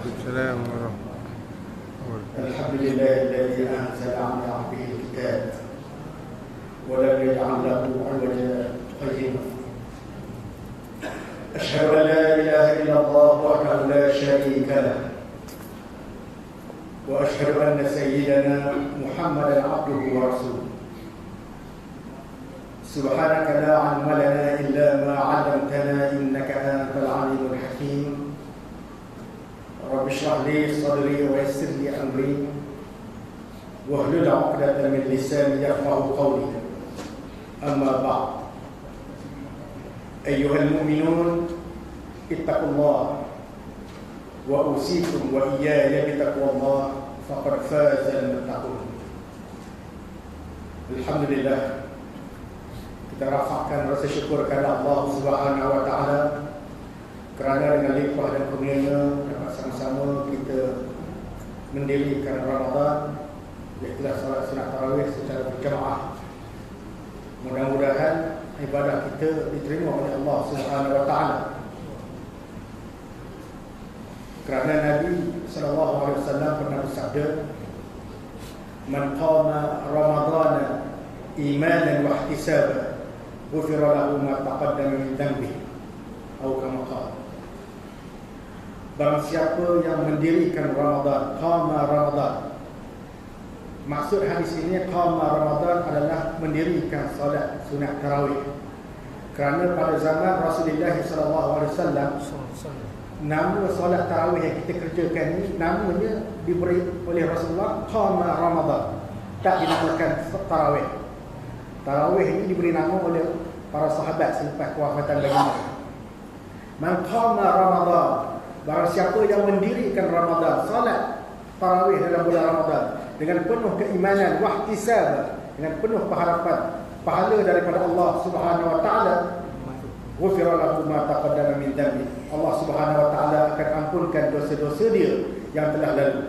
السلام ورحمة الله. الحمد لله الذي أنزل على عبده الكتاب ولم يجعل له عوجا قيما. أشهد أن لا إله إلا الله وحده لا شريك له، وأشهد أن سيدنا محمدا عبده ورسوله. سبحانك لا علم لنا إلا ما علمتنا إنك أنت العليم الحكيم. رب اشرح لي صدري ويسر لي أمري واحلل عقدة من لساني يفقهوا قولي. أما بعد، أيها المؤمنون اتقوا الله، وأوصيكم وإياي بتقوى الله، فقد فاز المتقون. Alhamdulillah, kita rafakkan rasa syukur kepada Allah Subhanahu wa taala kerana dengan limpah dan kurnia-Nya dapat sama-sama kita mendirikan Ramadan, iaitu salat sunat tarawih secara berjamaah. Mudah-mudahan ibadah kita diterima oleh Allah Subhanahu wa taala. Kerana Nabi sallallahu alaihi wasallam pernah bersabda, "Man qama Ramadhana imanan wa ihtisaban, ghufira lahu ma taqaddama min dhanbihi." Atau kama qala. Barang siapa yang mendirikan Ramadan, qama Ramadan. Maksud hadis ini, qama Ramadan adalah mendirikan solat sunat tarawih. Kerana pada zaman Rasulullah SAW, nama solat tarawih yang kita kerjakan ini, namanya diberi oleh Rasulullah qama Ramadan, tak dinamakan tarawih. Tarawih ini diberi nama oleh para sahabat selepas kewafatan baginda. Man qama Ramadan, barang siapa yang mendirikan Ramadan, salat tarawih dalam bulan Ramadan dengan penuh keimanan, wahtisab, dengan penuh pengharapan pahala daripada Allah Subhanahu wa taala, ghufira lahu ma taqaddama min dhanbi. Allah Subhanahu wa taala akan ampunkan dosa-dosa dia yang telah lalu.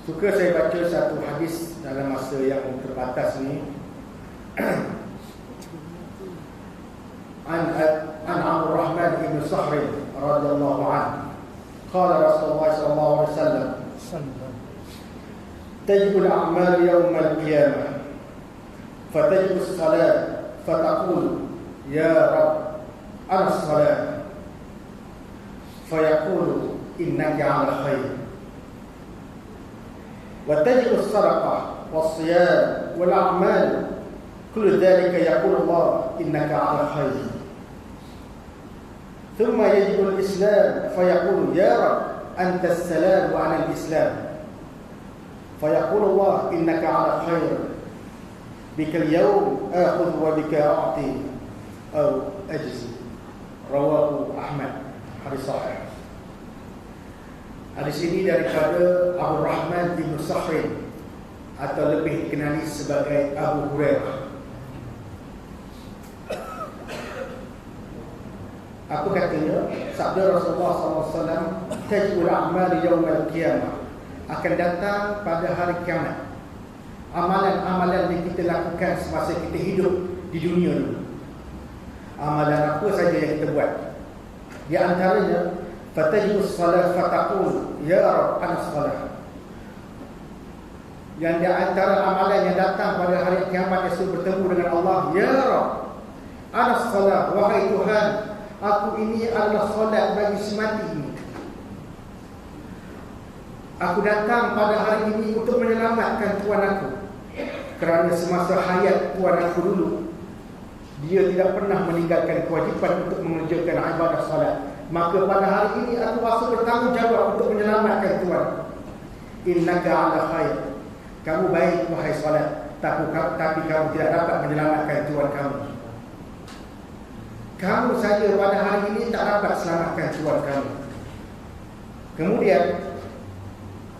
Suka saya baca satu hadis dalam masa yang terbatas ni. An Abdul Rahman ibn Sahr radhiyallahu anhu, qala Rasulullah sallallahu alaihi wasallam, tajibul a'mal yawm al-qiyamah, fatajibu as-salat, fataqul ya Rabb ana as-salat, fayaqulu innaka 'ala khair, wa tajibu as-sadaqah was-siyam wal-a'mal, kullu dhalika yaqulu Allah innaka 'ala khair. ثم يجب الإسلام فيقول يا رب أنت السلام وأنا الإسلام، فيقول الله إنك على خير، بك اليوم آخذ وبك أعطي أو أجزي. رواه أحمد. Hadis sahih. Hadis ini daripada Abdul Rahman bin Sahr, atau lebih dikenali sebagai Abu Hurairah. Apa katanya? Sabda Rasulullah SAW, tajul a'mal yawm al-qiyamah, akan datang pada hari kiamat amalan-amalan yang kita lakukan semasa kita hidup di dunia dulu. Amalan apa saja yang kita buat. Di antaranya, fatajus salat fataqul ya Rabb ana salat. Yang di antara amalan yang datang pada hari kiamat esok bertemu dengan Allah, ya Rabb ana salat, wahai Tuhan, aku ini adalah solat bagi semati ini. Aku datang pada hari ini untuk menyelamatkan Tuhan aku. Kerana semasa hayat Tuhan aku dulu, dia tidak pernah meninggalkan kewajipan untuk mengerjakan ibadah solat. Maka pada hari ini aku rasa bertanggungjawab untuk menyelamatkan Tuhan. Innaka 'ala khair. Kamu baik wahai solat, tapi kamu tidak dapat menyelamatkan Tuhan kamu. Kamu saja pada hari ini tak dapat selamatkan Tuhan kamu. Kemudian,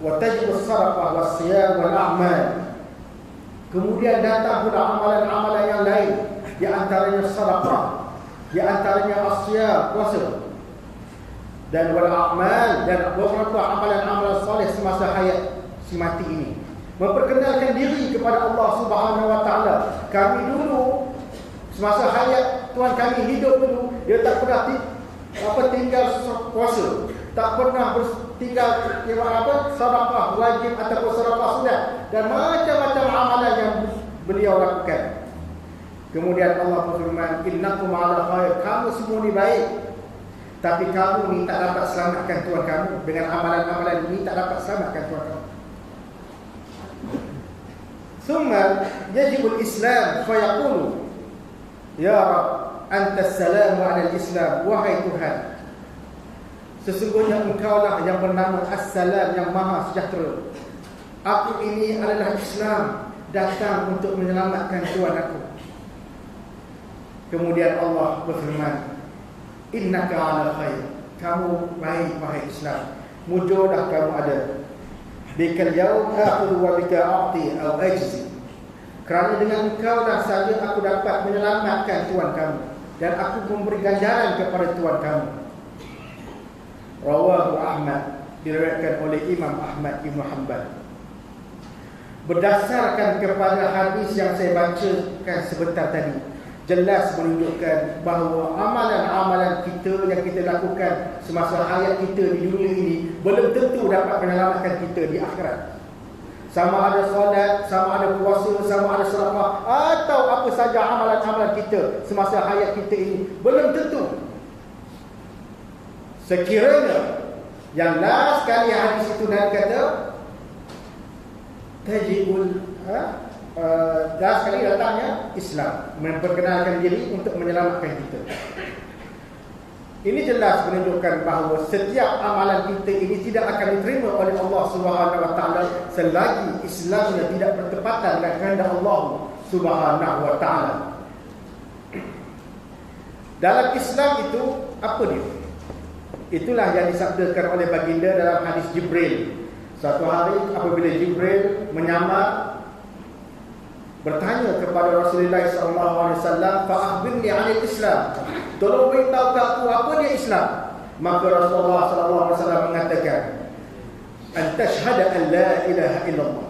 wa tajibu as-sadaqah was-siyam wal-a'mal. Kemudian datang pula amalan-amalan yang lain, di antaranya sedekah, di antaranya as-siyam, puasa, dan wal-a'mal, dan beberapa amalan-amalan soleh semasa hayat si mati ini. Memperkenalkan diri kepada Allah Subhanahu wa taala. Kami dulu semasa hayat Tuhan kami hidup dulu, dia tak pernah tinggal puasa, tak pernah tinggal sedekah wajib ataupun sedekah sunat, dan macam-macam amalan yang beliau lakukan. Kemudian Allah berfirman, innakum ala khair, kamu semua ni baik, tapi kamu ni tak dapat selamatkan Tuhan kamu. Dengan amalan-amalan ini tak dapat selamatkan Tuhan kamu. Thumma yajibul Islam fayaqulu, ya Rabb, antas salamu ala al-Islam. Wahai Tuhan, sesungguhnya engkaulah yang bernama As-Salam, yang maha sejahtera. Aku ini adalah Islam, datang untuk menyelamatkan Tuhan aku. Kemudian Allah berfirman, innaka ala khair, kamu baik wahai Islam, mujodah kamu ada. Bikal yaum akhudhu wa bika a'ti au ajzi, kerana dengan engkau dah saja aku dapat menyelamatkan Tuhan kamu, dan aku memberi ganjaran kepada Tuhan kamu. Rawahu Ahmad, diriwayatkan oleh Imam Ahmad Ibn Hanbal. Berdasarkan kepada hadis yang saya bacakan sebentar tadi, jelas menunjukkan bahawa amalan-amalan kita yang kita lakukan semasa hayat kita di dunia ini belum tentu dapat menyelamatkan kita di akhirat. Sama ada solat, sama ada puasa, sama ada sedekah, atau apa saja amalan-amalan kita semasa hayat kita ini, belum tentu. Sekiranya yang last kali hadis itu Nabi kata tajibul dah sekali datangnya Islam, memperkenalkan diri untuk menyelamatkan kita. Ini jelas menunjukkan bahawa setiap amalan kita ini tidak akan diterima oleh Allah Subhanahu wa taala selagi Islamnya tidak bertepatan dengan kehendak Allah Subhanahu wa taala. Dalam Islam itu apa dia? Itulah yang disabdakan oleh baginda dalam hadis Jibril. Suatu hari apabila Jibril menyamar bertanya kepada Rasulullah SAW, fa akhbirni 'anil Islam, tolong beritahu aku apa dia Islam. Maka Rasulullah SAW mengatakan, an tashhada an la ilaha illallah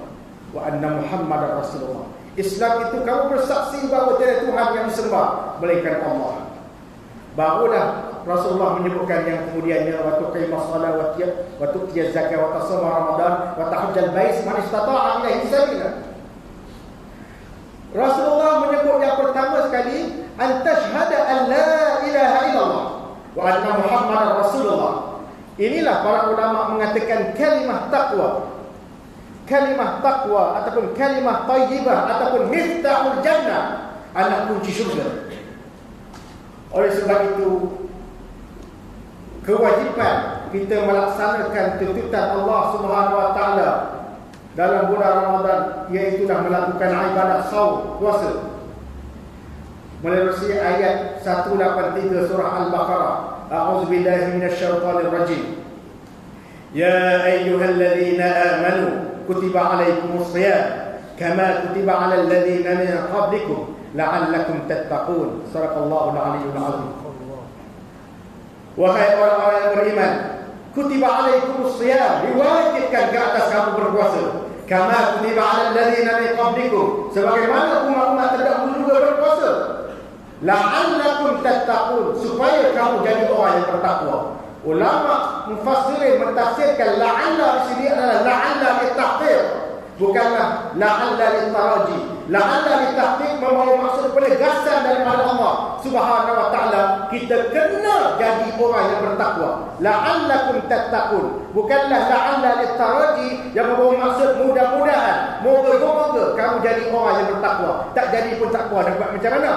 wa anna Muhammadar Rasulullah. Islam itu kamu bersaksi bahawa tiada Tuhan yang disembah melainkan Allah. Barulah Rasulullah menyebutkan yang kemudiannya, wa tuqimus salat wa tu'tiyaz zakat wa tasuma Ramadan wa tahajjal bait man istata'a ilaihi sabila. Rasulullah menyebut yang pertama sekali, an tashhada an la ilaha illallah wa anna Muhammadar Rasulullah. Inilah para ulama mengatakan kalimah taqwa. Kalimah taqwa ataupun kalimah thayyibah ataupun miftahul jannah, anak kunci syurga. Oleh sebab itu, kewajipan kita melaksanakan tuntutan Allah Subhanahu wa taala dalam bulan Ramadan, iaitu melakukan ibadah saum, puasa. Melalui ayat 183 surah Al-Baqarah, a'udzubillahi minasyaitonir rajim. Ya ayyuhalladzina amanu kutiba alaikumus shiyam kama kutiba alal ladzina min qablikum la'allakum tattaqun. Sadaqallahul aliyyul azim. Wahai orang-orang yang beriman, kutiba alaikumus shiyam, diwajibkan ke atas kamu berpuasa. Kama kutiba alal ladzina min qablikum, sebagaimana umat-umat terdahulu juga berpuasa. La'allakum tattaqun, supaya kamu jadi orang yang bertakwa. Ulama mufassirin mentafsirkan la'alla di sini adalah la'alla litahqiq, bukanlah la'alla litaraji. La'alla litahqiq membawa maksud penegasan daripada Allah Subhanahu wa taala, kita kena jadi orang yang bertakwa. La'allakum tattaqun, bukanlah la'alla litaraji yang membawa maksud mudah-mudahan, moga-moga kamu jadi orang yang bertakwa. Tak jadi pun takwa, nak buat macam mana?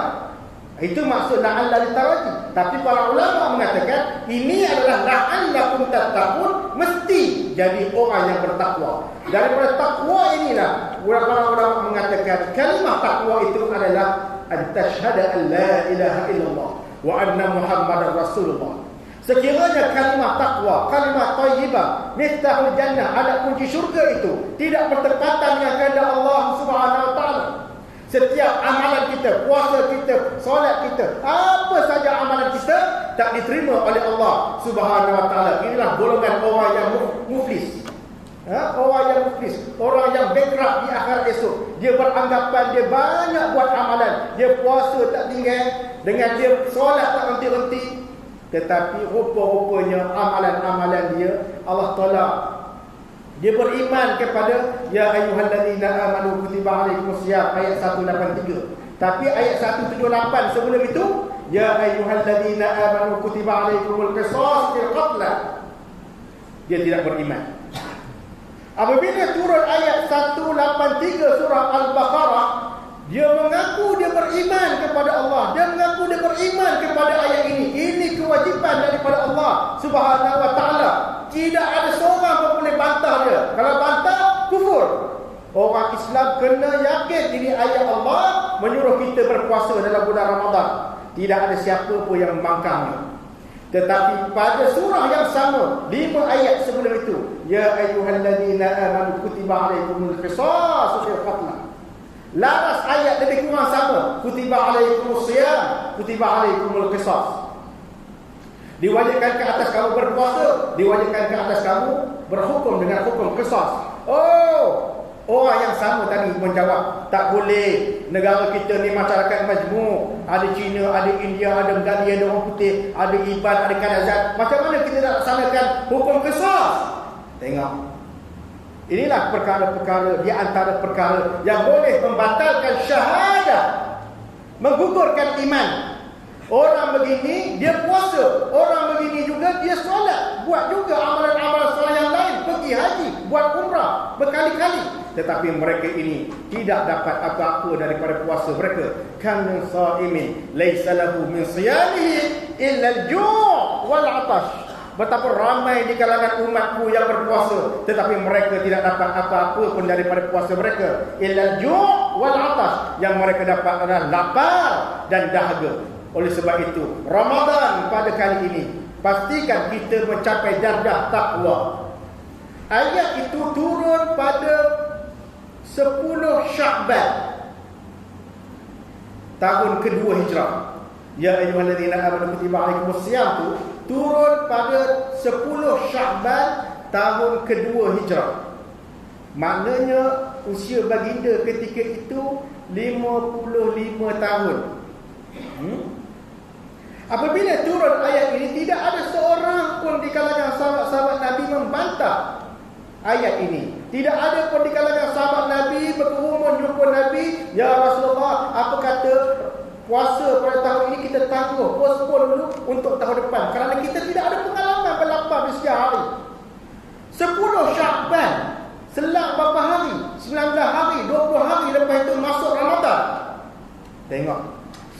Itu maksud la'alla litaraji. Tapi para ulama mengatakan ini adalah la'allakum tattaqun, mesti jadi orang yang bertakwa. Daripada takwa inilah para ulama mengatakan kalimah takwa itu adalah an tashhada an la ilaha illallah wa anna Muhammadar Rasulullah. Sekiranya kalimah takwa, kalimah thayyibah, miftahul jannah, ada kunci syurga, itu tidak bertepatan dengan kehendak Allah Subhanahu wa taala, setiap amalan kita, puasa kita, solat kita, apa saja amalan kita tak diterima oleh Allah Subhanahu wa taala. Inilah golongan orang yang muflis. Orang yang muflis, orang yang bankrupt di akhirat esok. Dia beranggapan dia banyak buat amalan, dia puasa tak tinggal, dengan dia solat tak henti-henti, Tetapi rupa-rupanya amalan-amalan dia Allah tolak. Dia beriman kepada ya ayyuhallazina amanu kutiba alaikumusiyam ayat 183. Tapi ayat 178 sebelum itu ya ayyuhallazina amanu kutiba alaikumul qisas fil qatl. Dia tidak beriman. Apabila turun ayat 183 surah Al-Baqarah, dia mengaku dia beriman kepada Allah. Dia mengaku dia beriman kepada ayat ini. Ini kewajipan daripada Allah Subhanahu wa taala. Tidak ada seorang pun boleh bantah dia. Kalau bantah, kufur. Orang Islam kena yakin ini ayat Allah menyuruh kita berpuasa dalam bulan Ramadan. Tidak ada siapa pun yang membangkangnya. Tetapi pada surah yang sama, 5 ayat sebelum itu, ya ayyuhallazina amanu kutiba alaikumul qisas fil qatl. Laras ayat lebih kurang sama, kutiba alaikumus siyam, kutiba alaikumul qisas. Diwajibkan ke atas kamu berpuasa, diwajibkan ke atas kamu berhukum dengan hukum qisas. Oh, orang yang sama tadi menjawab, tak boleh. Negara kita ni masyarakat majmuk. Ada Cina, ada India, ada Melayu, ada orang putih, ada Iban, ada Kanazat. Macam mana kita nak laksanakan hukum qisas? Tengok. Inilah perkara-perkara di antara perkara yang boleh membatalkan syahadah, menggugurkan iman. Orang begini dia puasa, orang begini juga dia solat, buat juga amalan-amalan solat yang lain, pergi haji, buat umrah berkali-kali. Tetapi mereka ini tidak dapat apa-apa daripada puasa mereka. Kam min shaimin laisa lahu min siyamihi illa al-ju' wal 'atash. Betapa ramai di kalangan umatku yang berpuasa, tetapi mereka tidak dapat apa-apa pun daripada puasa mereka. Illa al-ju' wal 'atash. Yang mereka dapat adalah lapar dan dahaga. Oleh sebab itu, Ramadan pada kali ini, pastikan kita mencapai darjah takwa. Ayat itu turun pada 10 Sya'ban tahun kedua Hijrah. Ya ayyuhallazina amanu kutiba alaikumusiyam tu turun pada 10 Sya'ban tahun kedua Hijrah. Maknanya usia baginda ketika itu 55 tahun. Apabila turun ayat ini, tidak ada seorang pun di kalangan sahabat-sahabat Nabi membantah ayat ini. Tidak ada pun di kalangan sahabat Nabi berkerumun jumpa Nabi, ya Rasulullah, apa kata puasa pada tahun ini kita tangguh, postpone dulu untuk tahun depan, kerana kita tidak ada pengalaman berlapar di setiap hari. 10 Sya'ban, selang berapa hari? 19 hari, 20 hari lepas itu masuk Ramadan. Tengok,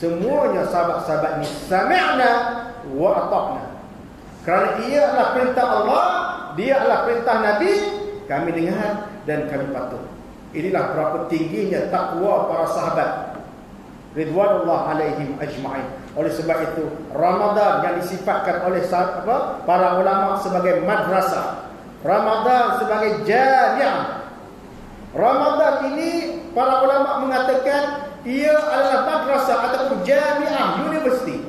semuanya sahabat-sahabat ni sami'na wa ata'na. Kerana ia adalah perintah Allah, dia adalah perintah Nabi, kami dengar dan kami patuh. Inilah berapa tingginya takwa para sahabat ridwanullah alaihim ajma'in. Oleh sebab itu, Ramadan yang disifatkan oleh para ulama sebagai madrasah, Ramadan sebagai jami'ah. Ramadan ini para ulama mengatakan ia adalah madrasah ataupun jami'ah, universiti.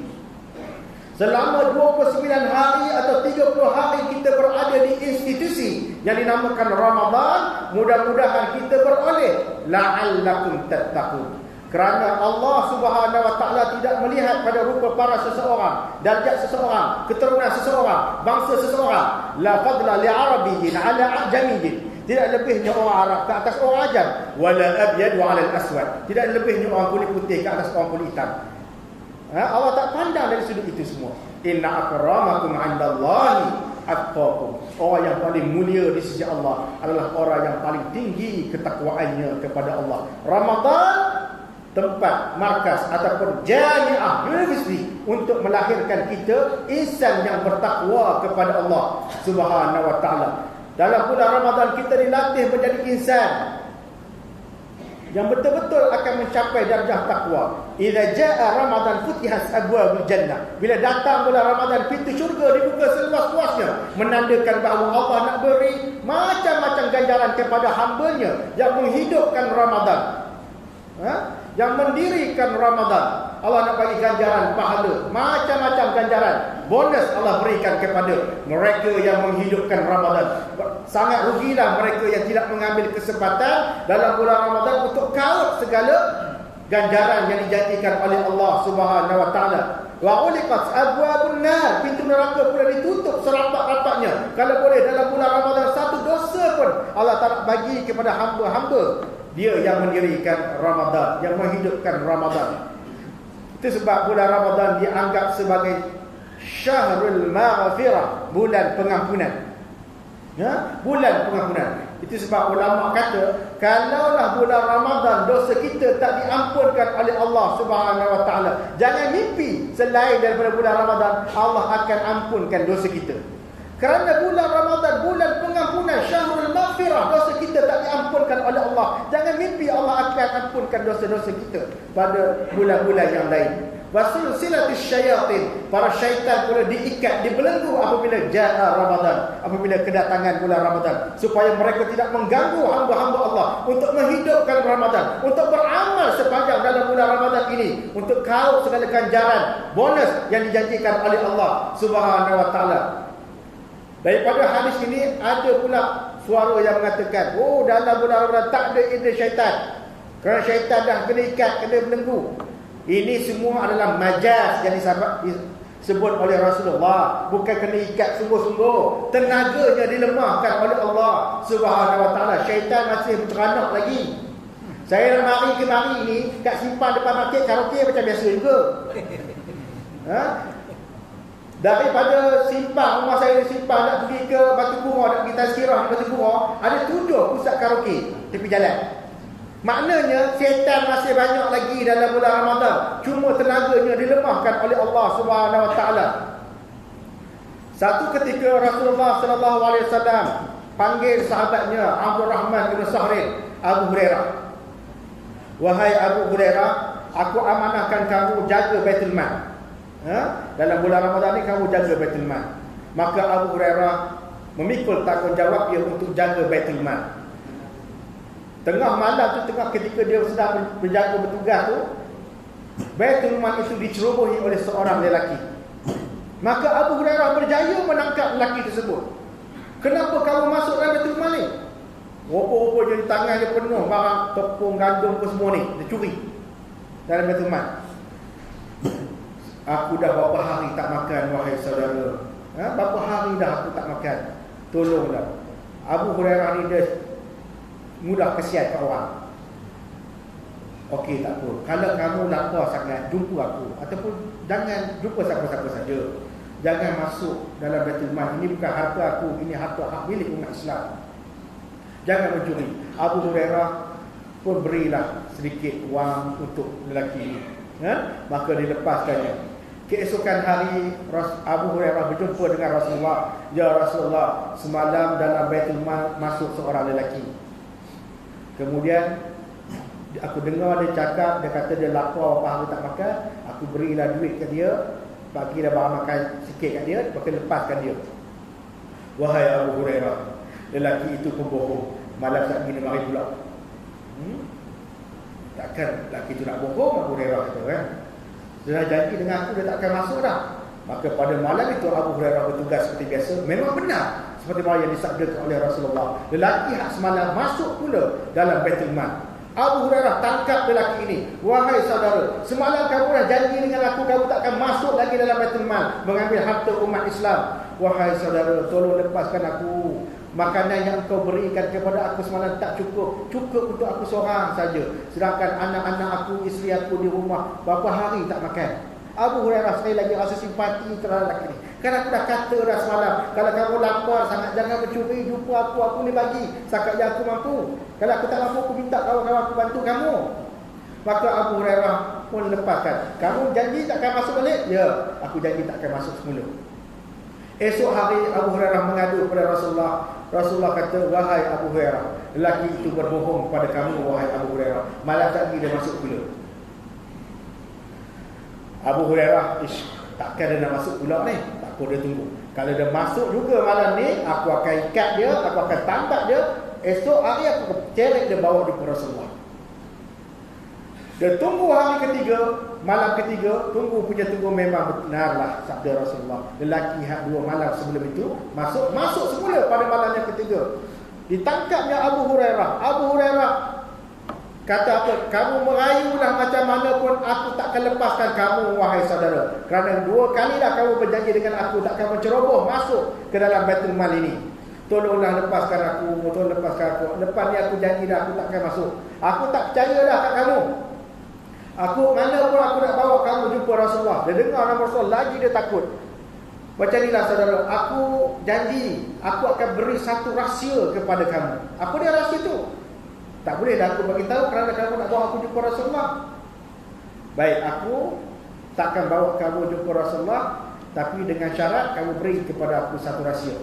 Selama 29 hari atau 30 hari kita berada di institusi yang dinamakan Ramadan, mudah-mudahan kita beroleh la'allakum tattaqun. Kerana Allah Subhanahu wa taala tidak melihat pada rupa para seseorang, darjat seseorang, keturunan seseorang, bangsa seseorang. La fadla li'arabiyyin 'ala a'jamiyyin. Tidak lebihnya orang Arab ke atas orang Ajam, wala abyad wa 'ala al-aswad. Tidak lebihnya orang kulit putih ke atas orang kulit hitam. Allah tak pandang dari sudut itu semua. Inna akramakum 'indallahi atqakum. Orang yang paling mulia di sisi Allah adalah orang yang paling tinggi ketakwaannya kepada Allah. Ramadan tempat markas ataupun jami'ah, universiti untuk melahirkan kita insan yang bertakwa kepada Allah Subhanahu wa taala. Dalam bulan Ramadan kita dilatih menjadi insan yang betul-betul akan mencapai darjah takwa. Idza jaa Ramadan futihat abwabul jannah. Bila datang bulan Ramadan, pintu syurga dibuka seluas-luasnya, menandakan bahawa Allah nak beri macam-macam ganjaran kepada hamba-Nya yang menghidupkan Ramadan. Yang mendirikan Ramadan. Allah nak bagi ganjaran pahala, macam-macam ganjaran, bonus Allah berikan kepada mereka yang menghidupkan Ramadan. Sangat rugilah mereka yang tidak mengambil kesempatan dalam bulan Ramadan untuk kaut segala ganjaran yang dijanjikan oleh Allah Subhanahu wa taala. Wa uliqat abwabun nar, pintu neraka pula ditutup serapat-rapatnya. Kalau boleh dalam bulan Ramadan satu dosa pun Allah Taala bagi kepada hamba-hamba dia yang mendirikan Ramadan, yang menghidupkan Ramadan. Itu sebab bulan Ramadan dianggap sebagai syahrul maghfirah, bulan pengampunan. Ya, bulan pengampunan. Itu sebab ulama kata, kalaulah bulan Ramadan dosa kita tak diampunkan oleh Allah Subhanahu wa taala, jangan mimpi selain daripada bulan Ramadan Allah akan ampunkan dosa kita. Kerana bulan Ramadan bulan pengampunan, syahrul maghfirah, dosa kita tak diampunkan oleh Allah. Jangan mimpi Allah akan ampunkan dosa-dosa kita pada bulan-bulan yang lain. Wasilsilatus syayatin, para syaitan pula diikat, dibelenggu apabila jaa Ramadan, apabila kedatangan bulan Ramadan, supaya mereka tidak mengganggu hamba-hamba Allah untuk menghidupkan Ramadan, untuk beramal sepanjang dalam bulan Ramadan ini, untuk kau segala ganjaran bonus yang dijanjikan oleh Allah Subhanahu wa taala. Daripada hadis ini ada pula suara yang mengatakan, oh dalam bulan Ramadan tak ada indra syaitan, kerana syaitan dah kena ikat, kena belenggu. Ini semua adalah majaz yang disebut oleh Rasulullah. Bukan kena ikat sungguh-sungguh. Tenaganya dilemahkan oleh Allah Subhanahu wa taala. Syaitan masih beranak lagi. Saya mari kemari ni kat simpan depan market karaoke macam biasa juga. Ha? Daripada simpang rumah saya, simpang nak pergi ke Batu Kurau, nak pergi tazkirah di Batu Kurau, ada 7 pusat karaoke tepi jalan. Maknanya syaitan masih banyak lagi dalam bulan Ramadan. Cuma tenaganya dilemahkan oleh Allah Subhanahu wa taala. Satu ketika Rasulullah sallallahu alaihi wasallam panggil sahabatnya Abdul Rahman bin Sahrin, Abu Hurairah. Wahai Abu Hurairah, aku amanahkan kamu jaga Baitul Mal. Dalam bulan Ramadan ni kamu jaga Baitul Mal. Maka Abu Hurairah memikul tanggungjawab dia untuk jaga Baitul Mal. Tengah malam tu, tengah ketika dia sedang berjaga bertugas tu, Baitul Mal itu dicerobohi oleh seorang lelaki. Maka Abu Hurairah berjaya menangkap lelaki tersebut. Kenapa kamu masuk dalam Baitul Mal ni? Rupa-rupa di tangan dia penuh barang tepung, gandum apa semua ni, dia curi dalam Baitul Mal. Aku dah berapa hari tak makan, wahai saudara. Berapa hari dah aku tak makan. Tolonglah. Abu Hurairah ni dia mudah kesian kat orang. Okey, tak apa. Kalau kamu lapar sangat, jumpa aku. Ataupun jangan jumpa siapa-siapa saja. Jangan masuk dalam Baitul Mal. Ini bukan harta aku, ini harta hak milik umat Islam. Jangan mencuri. Abu Hurairah pun berilah sedikit wang untuk lelaki ini. Maka dilepaskannya. Keesokan hari Abu Hurairah berjumpa dengan Rasulullah. Ya Rasulullah, semalam dalam Baitul Mal masuk seorang lelaki. Kemudian aku dengar dia cakap, dia kata dia lapar, apa hari tak makan. Aku berilah duit ke dia, bagilah barang makan sikit kat dia, lepas lepaskan dia. Wahai Abu Hurairah, lelaki itu pembohong. Malam tak gini mari pula. Takkan lelaki itu nak bohong, Abu Hurairah kata kan. Dia dah janji dengan aku, dia tak akan masuk dah. Maka pada malam itu Abu Hurairah bertugas seperti biasa. Memang benar seperti mana yang disabdakan oleh Rasulullah. Lelaki hak semalam masuk pula dalam Baitul Mal. Abu Hurairah tangkap lelaki ini. Wahai saudara, semalam kamu dah janji dengan aku, kamu tak akan masuk lagi dalam Baitul Mal mengambil harta umat Islam. Wahai saudara, tolong lepaskan aku. Makanan yang kau berikan kepada aku semalam tak cukup. Cukup untuk aku seorang saja. Sedangkan anak-anak aku, isteri aku di rumah berapa hari tak makan. Abu Hurairah sekali lagi rasa simpati terhadap lelaki ni. Kan aku dah kata dah semalam, kalau kamu lapar sangat jangan mencuri, jumpa aku boleh bagi setakat yang aku mampu. Kalau aku tak mampu, aku minta kawan-kawan aku bantu kamu. Maka Abu Hurairah pun lepaskan. Kamu janji tak akan masuk balik? Ya, aku janji tak akan masuk semula. Esok hari Abu Hurairah mengadu kepada Rasulullah. Rasulullah kata, wahai Abu Hurairah, lelaki itu berbohong kepada kamu, wahai Abu Hurairah. Malam tadi dia masuk pula. Abu Hurairah, takkan dia nak masuk pula ni. Tak apa, dia tunggu. Kalau dia masuk juga malam ni, aku akan ikat dia, aku akan tangkap dia. Esok hari aku ceret dia bawa dia ke Rasulullah. Dia tunggu hari ketiga, malam ketiga, tunggu memang benarlah sabda Rasulullah. Lelaki hak 2 malam sebelum itu masuk semula pada malam yang ketiga. Ditangkapnya Abu Hurairah. Abu Hurairah Kata apa? Kamu merayulah macam mana pun aku takkan lepaskan kamu, wahai saudara. Kerana 2 kalilah kamu berjanji dengan aku takkan menceroboh masuk ke dalam Baitul Mal ini. Tolonglah lepaskan aku, tolong lepaskan aku. Lepas ni aku janji dah aku takkan masuk. Aku tak percaya dah kat kamu. Aku mana pun aku nak bawa kamu jumpa Rasulullah. Dia dengar nama Rasulullah lagi dia takut. Macam inilah saudara, aku janji aku akan beri satu rahsia kepada kamu. Apa dia rahsia tu? Tak boleh dah aku bagi tahu kerana kamu nak bawa aku jumpa Rasulullah. Baik, aku takkan bawa kamu jumpa Rasulullah, tapi dengan syarat kamu beri kepada aku satu rahsia.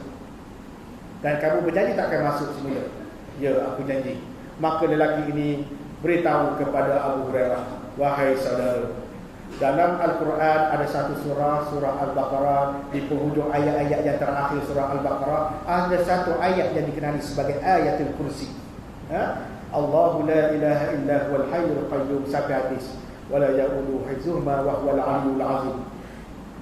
Dan kamu berjanji takkan masuk semula. Ya, aku janji. Maka lelaki ini beritahu kepada Abu Hurairah, wahai saudara, dalam Al-Quran ada satu surah, surah Al-Baqarah, di penghujung ayat-ayat yang terakhir surah Al-Baqarah ada satu ayat yang dikenali sebagai ayatul kursi. Allahu la ilaha illa huwal hayyul qayyum, sampai hadis, wala ya'uduhu hifzuhuma wa huwal aliyyul azim.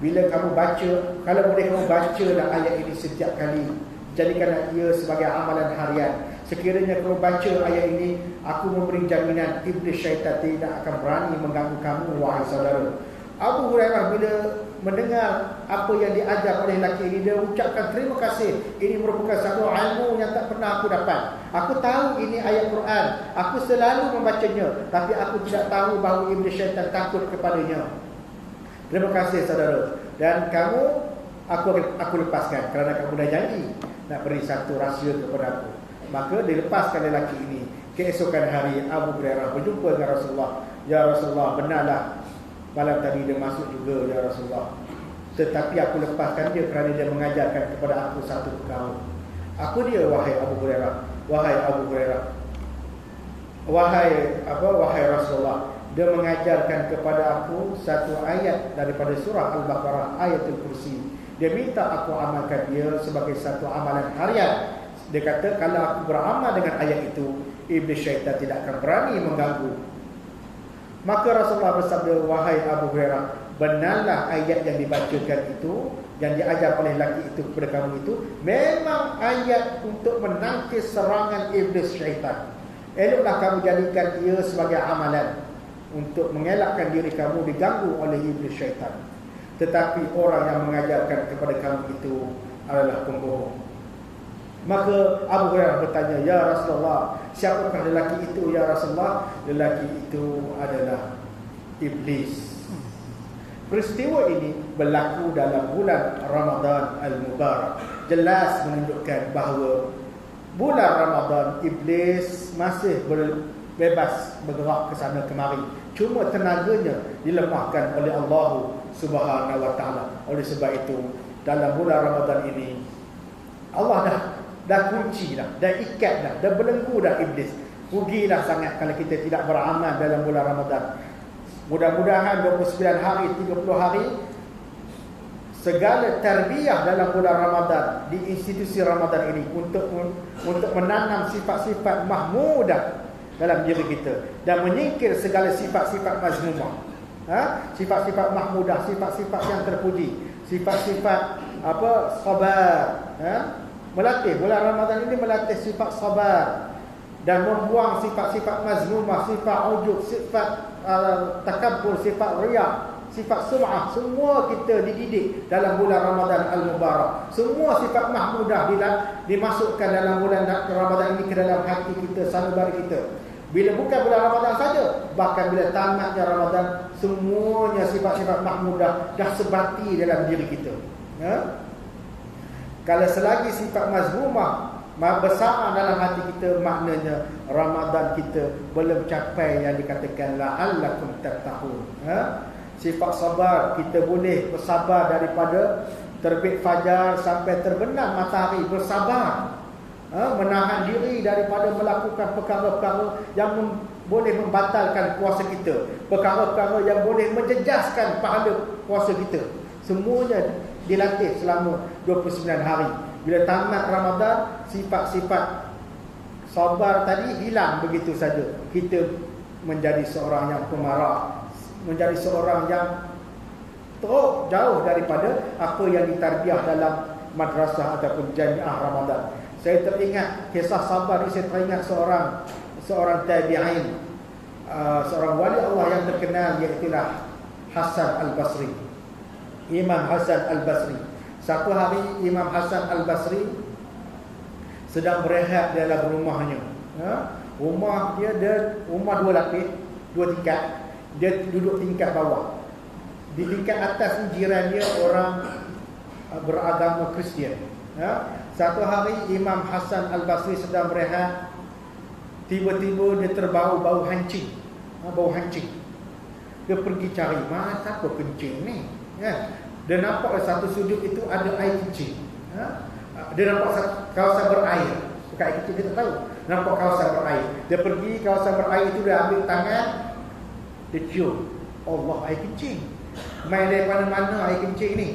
Bila kamu baca, kalau boleh kamu baca dah ayat ini setiap kali, jadikanlah ia sebagai amalan harian. Sekiranya kamu baca ayat ini, aku memberi jaminan iblis syaitan tidak akan berani mengganggu kamu, wahai saudara. Abu Hurairah bila mendengar apa yang diajar oleh lelaki ini, dia ucapkan terima kasih. Ini merupakan satu ilmu yang tak pernah aku dapat. Aku tahu ini ayat Quran, aku selalu membacanya, tapi aku tidak tahu bahawa iblis syaitan takut kepadanya. Terima kasih saudara. Dan kamu, aku lepaskan kerana kamu dah janji nak beri satu rahsia kepada aku. Maka dilepaskan lelaki ini. Keesokan hari Abu Hurairah berjumpa dengan Rasulullah. Ya Rasulullah, benarlah malam tadi dia masuk juga, ya Rasulullah. Tetapi aku lepaskan dia kerana dia mengajarkan kepada aku satu perkara. Apa dia, wahai Abu Hurairah? Wahai Abu Hurairah, wahai Rasulullah, dia mengajarkan kepada aku satu ayat daripada surah Al-Baqarah, ayatul kursi. Dia minta aku amalkan dia sebagai satu amalan harian. Dia kata kalau aku beramal dengan ayat itu, iblis syaitan tidak akan berani mengganggu. Maka Rasulullah bersabda, wahai Abu Hurairah, benarlah ayat yang dibacakan itu, yang diajar oleh lelaki itu kepada kamu itu, memang ayat untuk menangkis serangan iblis syaitan. Eloklah kamu jadikan ia sebagai amalan untuk mengelakkan diri kamu diganggu oleh iblis syaitan. Tetapi orang yang mengajarkan kepada kamu itu adalah pembohong. Maka Abu Hurairah bertanya, ya Rasulullah, siapakah lelaki itu, ya Rasulullah? Lelaki itu adalah iblis. Peristiwa ini berlaku dalam bulan Ramadan Al-Mubarak. Jelas menunjukkan bahawa bulan Ramadan iblis masih bebas bergerak ke sana kemari. Cuma tenaganya dilemahkan oleh Allah Subhanahu wa taala. Oleh sebab itu, dalam bulan Ramadan ini Allah dah kunci dah ikat dah belenggu dah iblis. Rugilah sangat kalau kita tidak beramal dalam bulan Ramadan. Mudah-mudahan 29 hari, 30 hari, segala tarbiyah dalam bulan Ramadan di institusi Ramadan ini untuk menanam sifat-sifat mahmudah dalam diri kita dan menyingkir segala sifat-sifat mazmumah. Sifat-sifat mahmudah, sifat-sifat yang terpuji, sifat-sifat sabar. Melatih bulan Ramadan ini, melatih sifat sabar dan membuang sifat-sifat mazmumah, sifat ujub, sifat takabbur, sifat riya, sifat sum'ah. Semua kita dididik dalam bulan Ramadan Al-Mubarak. Semua sifat mahmudah dimasukkan dalam bulan Ramadan ini ke dalam hati kita, sanubari kita. Bila bukan bulan Ramadan saja, bahkan bila tamatnya Ramadan, semuanya sifat-sifat mahmudah dah sebati dalam diri kita. Kalau selagi sifat mazmumah bersama dalam hati kita, maknanya Ramadan kita belum capai yang dikatakan la'allakum tattaqun. Sifat sabar, kita boleh bersabar daripada terbit fajar sampai terbenam matahari, bersabar. Menahan diri daripada melakukan perkara-perkara yang boleh membatalkan puasa kita, perkara-perkara yang boleh menjejaskan pahala puasa kita. Semuanya dilatih selama 29 hari. Bila tamat Ramadan, sifat-sifat sabar tadi hilang begitu saja. Kita menjadi seorang yang pemarah, menjadi seorang yang teruk jauh daripada apa yang ditarbiah dalam madrasah ataupun jamiah Ramadan. Saya teringat kisah sabar ini, saya teringat seorang tabi'in. seorang wali Allah yang terkenal, iaitulah Hasan Al-Basri. Imam Hasan Al-Basri. Satu hari Imam Hasan Al-Basri sedang berehat dalam rumahnya. Rumah dia rumah 2 lapis, 2 tingkat. Dia duduk tingkat bawah. Di tingkat atas ni jiran dia orang beragama Kristian. Satu hari Imam Hasan Al-Basri sedang berehat, tiba-tiba dia terbau bau hancing. Bau hancing. Dia pergi cari, mana siapa kencing ni? Dia nampak satu sudut itu ada air kencing. Dia nampak kawasan berair. Bukan air kencing, dia tak tahu. Nampak kawasan berair. Dia pergi kawasan berair itu, dia ambil tangan, dia cium. Allah, air kencing. Main dari mana air kencing ni?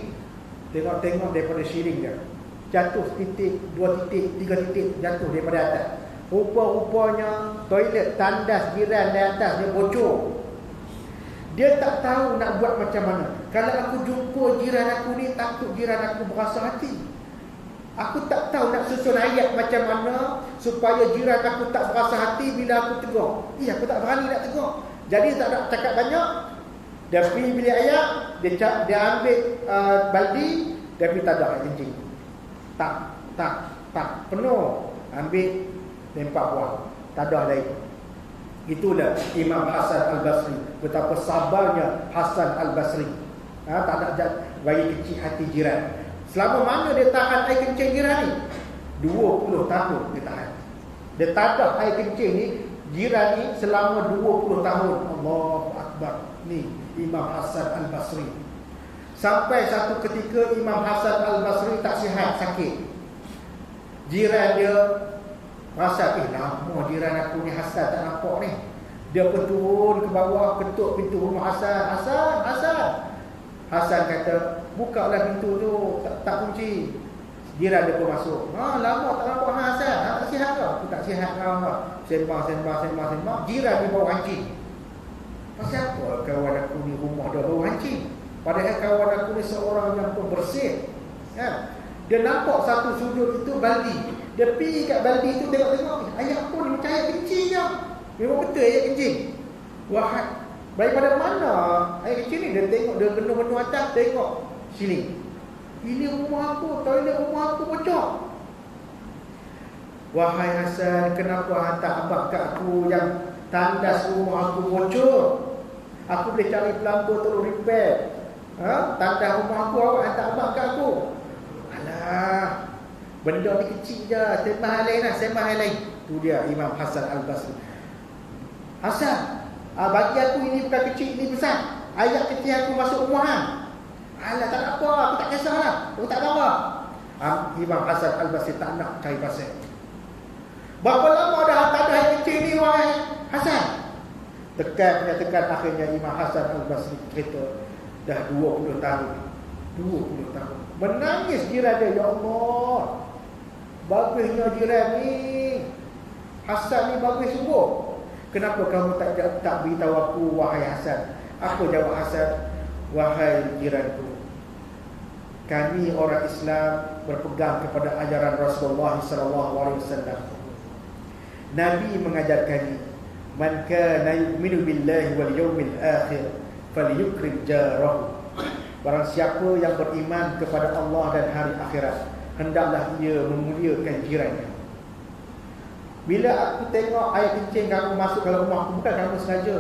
Tengok-tengok daripada siring dia. Jatuh titik, 2 titik, 3 titik, jatuh daripada atas. Rupa-rupanya toilet tandas jiran di atas dia bocor. Dia tak tahu nak buat macam mana. Kalau aku jumpa jiran aku ni, takut jiran aku berasa hati. Aku tak tahu nak susun ayat macam mana supaya jiran aku tak berasa hati bila aku tegur. Aku tak berani nak tegur. Jadi tak nak cakap banyak. Dia pergi bilik ayat, dia ambil baldi, dia pergi tadah air kencing. Tak, penuh. Ambil, lempar buang. Tadah lagi. Itulah Imam Hasan Al-Basri. Betapa sabarnya Hasan Al-Basri. Tak nak bagi kecil hati jiran. Selama mana dia tahan air kencing jiran ni? 20 tahun dia tahan. Dia tadah air kencing ni, jiran ni selama 20 tahun. Allahu Akbar. Ni Imam Hasan Al-Basri. Sampai satu ketika Imam Hasan Al-Basri tak sihat, sakit. Jiran dia rasa, lama jiran aku ni Hasan tak nampak ni. Dia pun turun ke bawah, ketuk pintu rumah Hasan. Hasan kata, bukalah pintu tu, tak kunci. Jiran dia pun masuk. Lama tak nampak Hasan. Tak sihat ke? Aku tak sihat kau. Sembang. Jiran dia bau hancing. Pasal apa kawan aku ni rumah dia bau hancing? Padahal kawan aku ni seorang yang pembersih. Dia nampak satu sudut itu baldi. Dia pergi kat baldi itu, tengok-tengok, ayat pun dia percaya kencing je. Memang betul ayat kencing. Wahai, daripada mana ayat kencing ni? Dia tengok, dia benu-benu atas, tengok sini. Ini rumah aku, toilet rumah aku bocor. Wahai Hasan, kenapa hantar abang kat aku yang tandas rumah aku bocor? Aku boleh cari pelanggan tolong repair. Tandas rumah aku, awak hantar abang kat aku. Alah, benda ni kecil je, sembah yang lain. Tu dia Imam Hasan Al-Basri. Hasan, bagi aku ini bukan kecil, ini besar. Ayat kecil aku masuk rumah hang. Alah, tak apa, aku tak kisahlah. Aku tak tahu. Imam Hasan Al-Basri tak nak cari pasal. Berapa lama dah tak ada ayat kecil ni, wahai Hasan? Tekan akhirnya Imam Hasan Al-Basri cerita, dah 20 tahun. 20 tahun. Menangis jiran dia, ya Allah, bagusnya jiran ni. Hasan ni bagus sungguh. Kenapa kamu tak beritahu aku, wahai Hasan? Aku jawab Hasan, wahai jiranku, kami orang Islam berpegang kepada ajaran Rasulullah SAW. Nabi mengajar kami, man kana yu'minu billahi wal yawmil akhir falyukrim jarahu. Barang siapa yang beriman kepada Allah dan hari akhirat, hendaklah ia memuliakan jirannya. Bila aku tengok air kencing kamu masuk dalam rumah aku, bukan kamu sengaja.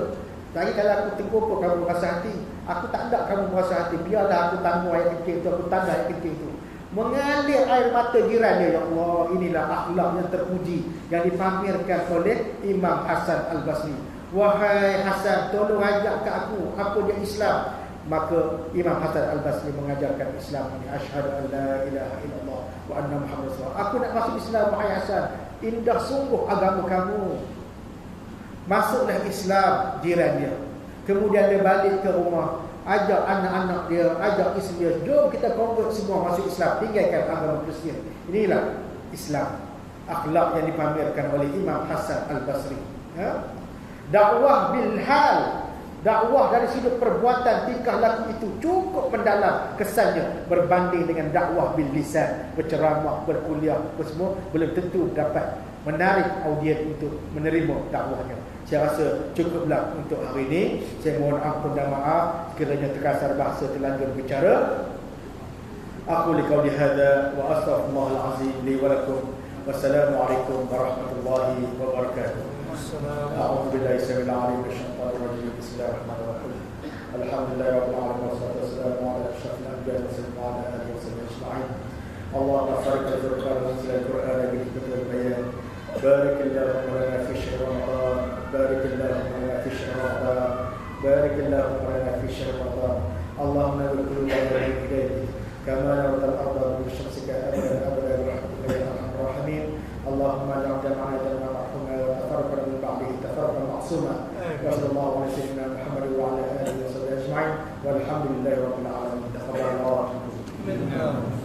Lagi kalau aku tegur pun kamu berasa hati. Aku tak nak kamu berasa hati. Biarlah aku tangguh air kencing itu, aku tanda air kencing itu. Mengalir air mata jiran dia, ya Allah. Inilah akhlak yang terpuji yang dipamerkan oleh Imam Hasan Al-Basri. Wahai Hasan, tolong ajak ke aku. Apa dia Islam? Maka Imam Hasan Al-Basri mengajarkan Islam ini. Asyhadu an la ilaha illallah wa anna Muhammad SAW. Aku nak masuk Islam, wahai Hasan. Indah sungguh agama kamu. Masuklah Islam, jiran dia. Kemudian dia balik ke rumah, ajak anak-anak dia, ajak isteri dia, jom kita convert semua masuk Islam, tinggalkan agama Kristian. Inilah Islam, akhlak yang dipamerkan oleh Imam Hasan Al-Basri. Dakwah bil hal, Dakwah dari sudut perbuatan, tingkah laku itu cukup mendalam kesannya berbanding dengan dakwah bil lisan, berceramah, berkuliah, semua belum tentu dapat menarik audien untuk menerima dakwahnya. Saya rasa cukuplah untuk hari ini. Saya mohon ampun dan maaf sekiranya terkasar bahasa terlanjur bicara. Aku liqauli hadza wa astaghfirullahal azim li wa lakum. Wassalamualaikum warahmatullahi wabarakatuh. أعوذ بالله السميع العليم من الشيطان الرجيم بسم الله الرحمن الرحيم الحمد لله رب العالمين والصلاة والسلام على أشرف الأنبياء والمرسلين وعلى آله وصحبه أجمعين اللهم بارك في القرآن وانزل القرآن بالحكمة والبيان بارك اللهم لنا في شهر رمضان بارك اللهم لنا في شهر رمضان بارك اللهم لنا في شهر رمضان اللهم نور قلوبنا بهدايتك كما نورت الأرض بشمسك أبدا أبدا برحمتك يا أرحم الراحمين اللهم اجعل جمعنا جمعا مرحوما وتفرقنا من بعده تفرقا معصوما وصلى الله على سيدنا محمد وعلى اله وصحبه اجمعين والحمد لله رب العالمين تقبل الله منكم.